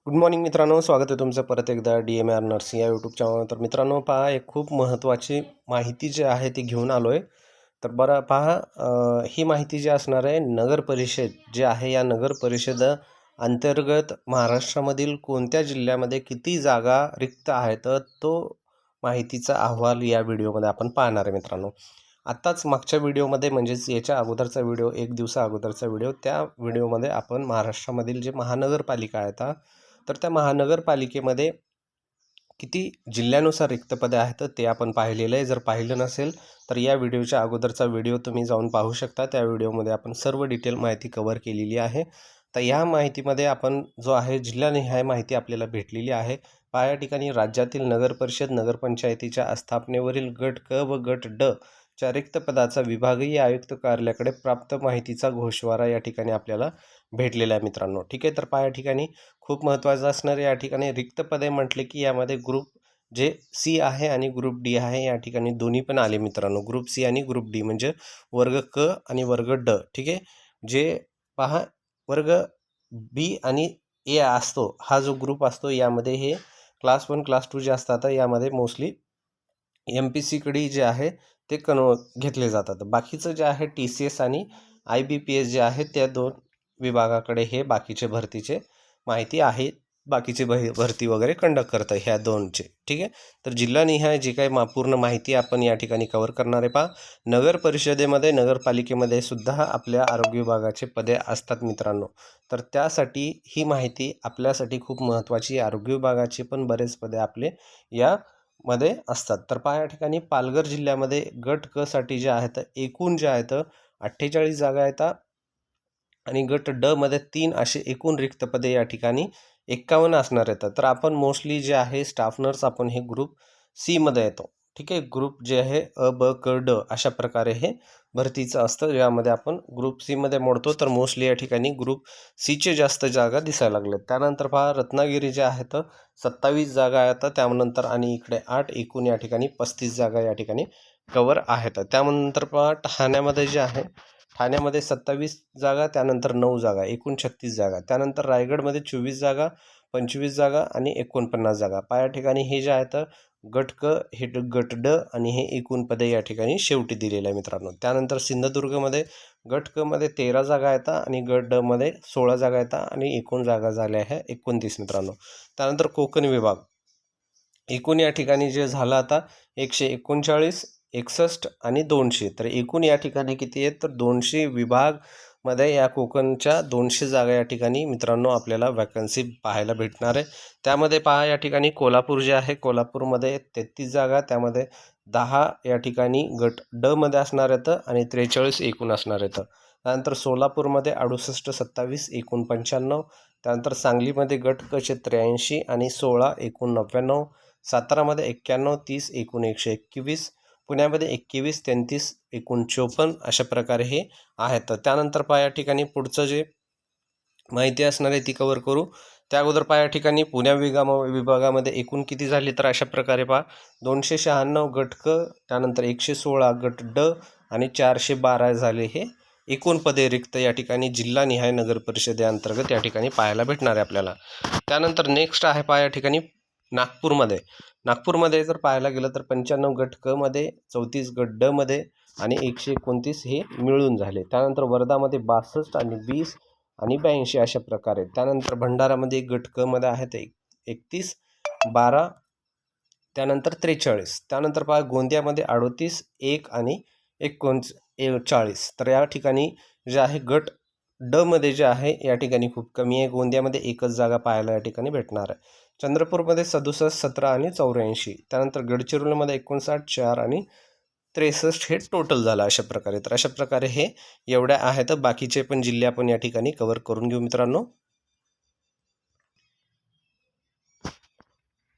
Good morning मित्रांनो, स्वागत आहे तुमचं परत एकदा DMR नर्सिंग या यूट्यूब चॅनल. तर मित्रांनो पहा, एक खूप महत्त्वाची माहिती जी आहे ती घेऊन आलो आहे. तर बरं पहा, ही माहिती जी असणार आहे नगर परिषद जे आहे या नगर परिषद अंतर्गत महाराष्ट्रामधील कोणत्या जिल्ह्यामध्ये किती जागा रिक्त आहेत, तर तो माहितीचा अहवाल या व्हिडिओमध्ये आपण पाहणार आहे मित्रांनो. आत्ताच मागच्या व्हिडिओमध्ये म्हणजेच याच्या अगोदरचा व्हिडिओ, एक दिवसा अगोदरचा व्हिडिओ, त्या व्हिडिओमध्ये आपण महाराष्ट्रामधील जे महानगरपालिका आहेत तर त्या महानगरपालिकेमध्ये किती जिल्ह्यानुसार रिक्त पदे आहेत ते आपण पाहिलेलं आहे. जर पाहिलं नसेल तर या व्हिडिओच्या अगोदरचा व्हिडिओ तुम्ही जाऊन पाहू शकता. त्या व्हिडिओमध्ये आपण सर्व डिटेल माहिती कव्हर केलेली आहे. तर या माहितीमध्ये आपण जो आहे जिल्हानिहाय माहिती आपल्याला भेटलेली आहे. या ठिकाणी राज्यातील नगरपरिषद नगरपंचायतीच्या आस्थापनेवरील गट क व गट ड च्या रिक्त पदाचा विभागीय आयुक्त कार्यालयाकडे प्राप्त माहितीचा घोषवारा या ठिकाणी आपल्याला भेटलेला आहे मित्रांनो. ठीक आहे, तर या ठिकाणी खूप महत्त्वाचं असणार या ठिकाणी रिक्त पदे म्हटले की यामध्ये ग्रुप जे सी आहे आणि ग्रुप डी आहे, या ठिकाणी दोन्ही पण आले मित्रांनो. ग्रुप सी आणि ग्रुप डी म्हणजे वर्ग क आणि वर्ग ड. ठीक आहे, जे पहा वर्ग बी आणि ए असतो, हा जो ग्रुप असतो यामध्ये हे क्लास 1 क्लास 2 जे असतात यामध्ये मोस्टली MPC जे आहे ते घेतले जातात. बाकीचं जे आहे TCS आणि IBPS जे आहे त्या दोन विभागाकडे हे बाकीचे भरतीचे माहिती आहे. बाकीचे भरती वगैरे कंडक्ट करतं ह्या दोनचे. ठीक आहे, तर जिल्हानिहाय जी काही पूर्ण माहिती आपण या ठिकाणी कव्हर करणार आहे. पहा, नगर परिषदेमध्ये नगरपालिकेमध्ये सुद्धा आपल्या आरोग्य विभागाचे पदे असतात मित्रांनो. तर त्यासाठी ही माहिती आपल्यासाठी खूप महत्त्वाची. आरोग्य विभागाचे पण बरेच पदे आपले यामध्ये असतात. तर पहा, या ठिकाणी पालघर जिल्ह्यामध्ये गट क साठी जे आहेत एकूण जे आहेत 48 जागा आहेत आणि गट ड मध्ये 3 असे एकूण रिक्त पदे या ठिकाणी 51 असणार आहेत. तर आपण मोस्टली जे आहे स्टाफ नर्स आपण हे ग्रुप सी मध्ये येतो. ठीक आहे, ग्रुप जे आहे अ ब क ड अशा प्रकारे हे भरतीचं असतं. यामध्ये आपण ग्रुप सी मध्ये मोडतो, तर मोस्टली या ठिकाणी ग्रुप सीचे जास्त जागा दिसायला लागल्यात. त्यानंतर पहा, रत्नागिरी जे आहेत 27 जागा आहेत, त्यानंतर आणि इकडे 8 एकूण या ठिकाणी 35 जागा या ठिकाणी कवर आहेत. त्यानंतर पहा, ठाण्यामध्ये जे आहे ठाण्यामध्ये 27 जागा, त्यानंतर 9 जागा, एकूण 36 जागा. त्यानंतर रायगडमध्ये 24 जागा, 25 जागा आणि 49 जागा. या ठिकाणी हे जे आहेत गट क, हे गट ड आणि हे एकूण पदे या ठिकाणी शेवटी दिलेलं आहे मित्रांनो. त्यानंतर सिंधुदुर्गमध्ये गट क मध्ये 13 जागा आहेत आणि गट ड मध्ये 16 जागा आहेत आणि एकूण जागा झाल्या आहे 29 मित्रांनो. त्यानंतर कोकण विभाग एकूण या ठिकाणी जे झालं आता 139, 61 आणि 200. तर एकूण या ठिकाणी किती आहेत, तर 200 विभागमध्ये या कोकणच्या 200 जागा या ठिकाणी मित्रांनो आपल्याला वॅकन्सी पाहायला भेटणार आहे. त्यामध्ये पहा, या ठिकाणी कोल्हापूर जे आहे कोल्हापूरमध्ये 33 जागा, त्यामध्ये 10 या ठिकाणी गट ड मध्ये असणार आहेत आणि 43 एकूण असणार आहेत. त्यानंतर सोलापूरमध्ये 68, 27 एकूण 95. त्यानंतर सांगलीमध्ये गट क चे 83 आणि 16 एकूण 99. सातारामध्ये 91, 30 एकूण 121. पुण्यामध्ये 21, 33 एकूण 54 अशा प्रकारे हे आहेत. त्यानंतर पहा, या ठिकाणी पुढचं जे माहिती असणार आहे ती कव्हर करू. त्या अगोदर पहा, या ठिकाणी पुण्या विभागामध्ये एकूण किती झाले, तर अशा प्रकारे पहा 296 गट क, त्यानंतर 116 गट ड आणि 412 झाले हे एकूण पदे रिक्त या ठिकाणी जिल्हानिहाय नगर परिषदेअंतर्गत या ठिकाणी पाहायला भेटणार आहे आपल्याला. त्यानंतर नेक्स्ट आहे पहा, या ठिकाणी नागपूरमध्ये जर पाहायला गेलं तर 95 गट क मध्ये, 34 गट ड मध्ये आणि 129 हे मिळून झाले. त्यानंतर वर्धामध्ये 62 आणि 20 आणि 82 अशा प्रकारे. त्यानंतर भंडारामध्ये गट क मध्ये आहेत 31, 12, त्यानंतर 43. त्यानंतर पहा, गोंदियामध्ये 38, 1 आणि 39. तर या ठिकाणी जे आहे गट ड मध्ये जे आहे या ठिकाणी खूप कमी आहे. गोंदियामध्ये एकच जागा पाहायला या ठिकाणी भेटणार आहे. चंद्रपूरमध्ये 67, 17 आणि 84. त्यानंतर गडचिरोलीमध्ये 59, 4 आणि 63 हे टोटल झालं अशा प्रकारे. तर अशा प्रकारे हे एवढ्या आहेत. बाकीचे पण जिल्हे आपण या ठिकाणी कव्हर करून घेऊ मित्रांनो.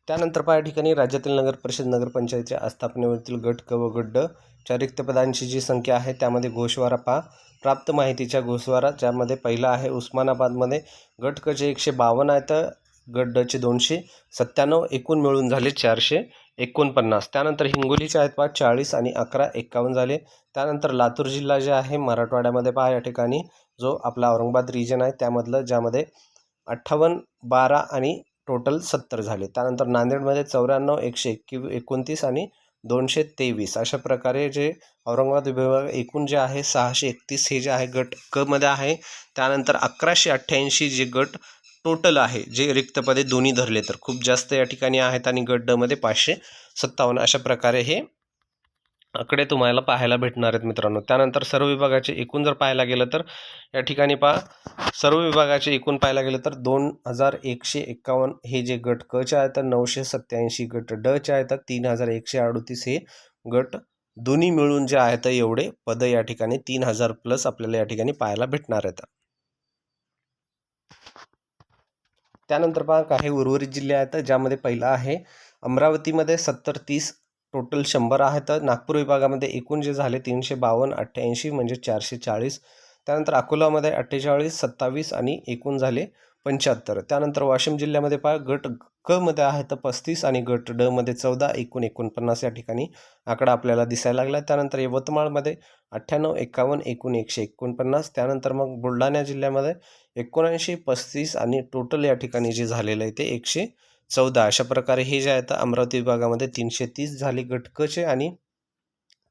त्यानंतर पहा, या ठिकाणी राज्यातील नगर परिषद नगरपंचायतीच्या आस्थापनेवरील गट क व गट ड च्या रिक्त पदांची जी संख्या आहे त्यामध्ये घोषवारा पहा. प्राप्त माहितीच्या घोषवारा, ज्यामध्ये पहिला आहे उस्मानाबादमध्ये गट क चे 152 आहेत, गट ड चे 297 एकूण मिळून झाले 449. त्यानंतर हिंगोलीचे आहेत पहा 40 आणि 11 51 झाले. त्यानंतर लातूर जिल्हा जे आहे मराठवाड्यामध्ये पहा, या ठिकाणी जो आपला औरंगाबाद रिजन आहे त्यामधलं, ज्यामध्ये 58, 12 आणि टोटल 70 झाले. त्यानंतर नांदेडमध्ये 94, 129 आणि 223 अशा प्रकारे जे औरंगाबाद विभाग एकूण जे आहे 631 हे जे आहे गट क मध्ये आहे. त्यानंतर 1188 जे गट टोटल आहे, जे रिक्त पदे दोन्ही धरले तर खूप जास्त या ठिकाणी आहेत. आणि गट ड मध्ये 557 अशा प्रकारे हे आकडे तुम्हाला पाहायला भेटणार आहेत मित्रांनो. त्यानंतर सर्व विभागाचे एकूण जर पाहायला गेलं तर या ठिकाणी पहा, सर्व विभागाचे एकूण पाहायला गेलं तर 2151 हे जे गट क चे आहेत, 987 गट ड चे आहेत, 3138 हे गट दोन्ही मिळून जे आहेत एवढे पद या ठिकाणी 3000 प्लस आपल्याला या ठिकाणी पाहायला भेटणार आहेत. त्यानंतर पहा काही उर्वरित जिल्हे आहेत, ज्यामध्ये पहिला आहे अमरावतीमध्ये 70-30 टोटल 100 आहेत. नागपूर विभागामध्ये एकूण जे झाले 352, 88 म्हणजे 440. त्यानंतर अकोलामध्ये 48, 27 आणि एकूण झाले 75. त्यानंतर वाशिम जिल्ह्यामध्ये पहा गट क मध्ये आहेत 35 आणि गट ड मध्ये 14, एकूण 49 या ठिकाणी आकडा आपल्याला दिसायला लागला. त्यानंतर यवतमाळमध्ये 98, 51, एकूण 149. त्यानंतर मग बुलढाणा जिल्ह्यामध्ये 79, 35 आणि टोटल या ठिकाणी जे झालेलं आहे ते 114. अशा प्रकारे हे जे आहेत अमरावती विभागामध्ये 330 झाले गट क चे. आणि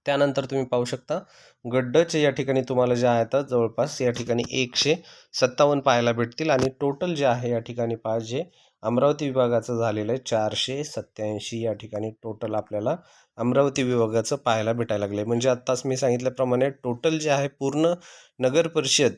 त्यानंतर तुम्ही पाहू शकता गट ड चे या ठिकाणी तुम्हाला जे आहेत जवळपास या ठिकाणी 157 पाहायला भेटतील. आणि टोटल जे आहे या ठिकाणी पहा जे अमरावती विभागाचं झालेलं आहे 487 या ठिकाणी टोटल आपल्याला अमरावती विभागाचं पाहायला भेटायला लागले. म्हणजे आत्ताच मी सांगितल्याप्रमाणे टोटल जे आहे पूर्ण नगर परिषद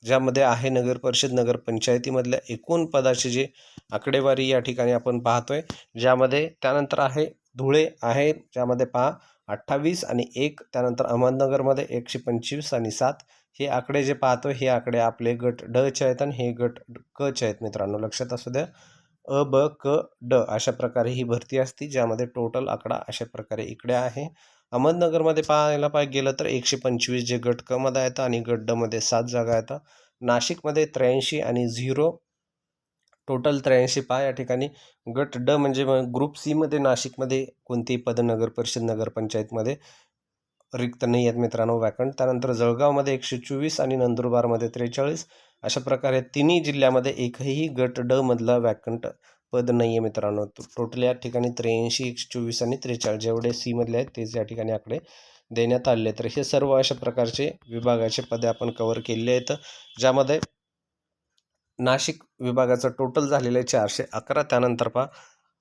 ज्यामध्ये आहे नगर परिषद नगरपंचायतीमधल्या एकूण पदाची जी आकडेवारी या ठिकाणी आपण पाहतोय, ज्यामध्ये त्यानंतर आहे धुळे आहे, ज्यामध्ये पहा 28 आणि 1. त्यानंतर अहमदनगरमध्ये 125 आणि 7. हे आकडे जे पाहतो हे आकडे आपले गट ड चे आहेत आणि हे गट क चे आहेत मित्रांनो, लक्षात असू द्या. अ ब क ड अशा प्रकारे ही भरती असती, ज्यामध्ये टोटल आकडा अशा प्रकारे इकडे आहे. अहमदनगरमध्ये पाहायला गेलं तर 125 जे गट क मध्ये आहेत आणि गट ड मध्ये 7 जागा आहेत. नाशिकमध्ये 83 आणि 0 टोटल 83 पहा या ठिकाणी गट ड म्हणजे ग्रुप सी मध्ये नाशिकमध्ये कोणतीही पद नगर परिषद नगरपंचायतमध्ये रिक्त नाही आहेत मित्रांनो, वॅकंट. त्यानंतर जळगावमध्ये 124 आणि नंदुरबारमध्ये 43. अशा प्रकारे तिन्ही जिल्ह्यामध्ये एकही गट ड मधला वॅकंट पद नाही आहे मित्रांनो. टोटल या ठिकाणी 83, 124 आणि 43 जेवढे सी मधले आहेत तेच या ठिकाणी आकडे देण्यात आले. तर हे सर्व अशा प्रकारचे विभागाचे पदे आपण कव्हर केलेले आहेत, ज्यामध्ये नाशिक विभागाचं टोटल झालेलं आहे 411. त्यानंतर पहा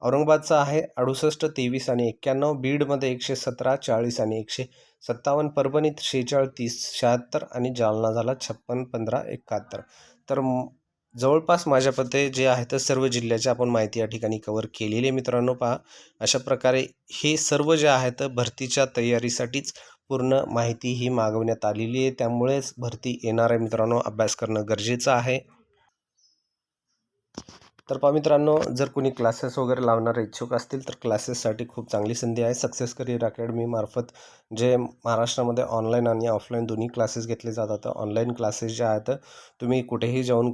औरंगाबादचा आहे 68, 23 आणि 91. बीडमध्ये 117, 40 आणि 157. परभणीत 46, 30, 76 आणि जालना झाला 56, 15, 71. तर जवळपास माझ्या पते जे आहे तर सर्व जिल्ह्याची आपण माहिती या ठिकाणी कव्हर केलेली आहे मित्रांनो. पहा अशा प्रकारे हे सर्व जे आहेत भरतीच्या तयारीसाठीच पूर्ण माहिती ही मागवण्यात आलेली आहे, त्यामुळेच भरती येणार आहे मित्रांनो. अभ्यास करणं गरजेचं आहे. तर पहा मित्रांनो, जर कोणी क्लासेस वगैरे लावणारे इच्छुक असतील तर क्लासेससाठी खूप चांगली संधी आहे. सक्सेस करिअर अकॅडमी मार्फत जे महाराष्ट्रामध्ये ऑनलाईन आणि ऑफलाईन दोन्ही क्लासेस घेतले जातात. ऑनलाईन क्लासेस जे आहेत तुम्ही कुठेही जाऊन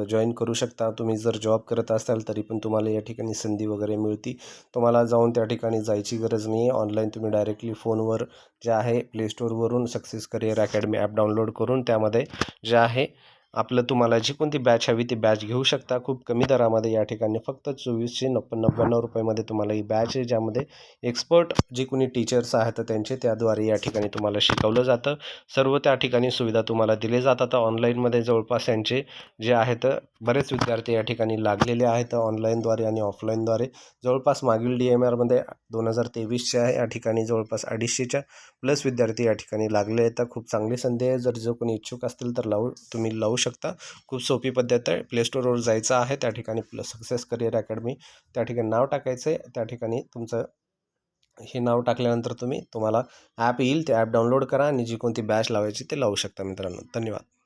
जॉईन करू शकता. तुम्ही जर जॉब करत असाल तरी पण तुम्हाला या ठिकाणी संधी वगैरे मिळते. तुम्हाला जाऊन त्या ठिकाणी जायची गरज नाही आहे. ऑनलाईन तुम्ही डायरेक्टली फोनवर जे आहे प्ले स्टोअरवरून success career academy app download करून त्यामध्ये जे आहे आपलं तुम्हाला जी कोणती बॅच हवी ती बॅच घेऊ शकता. खूप कमी दरामध्ये या ठिकाणी फक्त 2499 रुपयामध्ये तुम्हाला ही बॅच आहे, ज्यामध्ये एक्सपर्ट जे कोणी टीचर्स आहेत त्यांचे त्याद्वारे या ठिकाणी तुम्हाला शिकवलं जातं. सर्व त्या ठिकाणी सुविधा तुम्हाला दिले जातात. ऑनलाईनमध्ये जवळपास यांचे जे आहेत बरेच विद्यार्थी या ठिकाणी लागलेले आहेत ऑनलाईनद्वारे आणि ऑफलाईनद्वारे. जवळपास मागील DMR मध्ये 2023च्या आहे या ठिकाणी जवळपास 250च्या प्लस विद्यार्थी या ठिकाणी लागले आहेत. खूप चांगली संधी आहे. जर जो कोणी इच्छुक असतील तर तुम्ही लावू शकता. खूप सोपी पद्धत आहे. प्ले स्टोअरवर जायचं आहे, त्या ठिकाणी सक्सेस करिअर अकॅडमी त्या ठिकाणी नाव टाकायचं आहे. त्या ठिकाणी तुमचं हे नाव टाकल्यानंतर तुम्हाला ॲप येईल, ते ॲप डाउनलोड करा आणि जी कोणती बॅच लावायची ते लावू शकता मित्रांनो. धन्यवाद.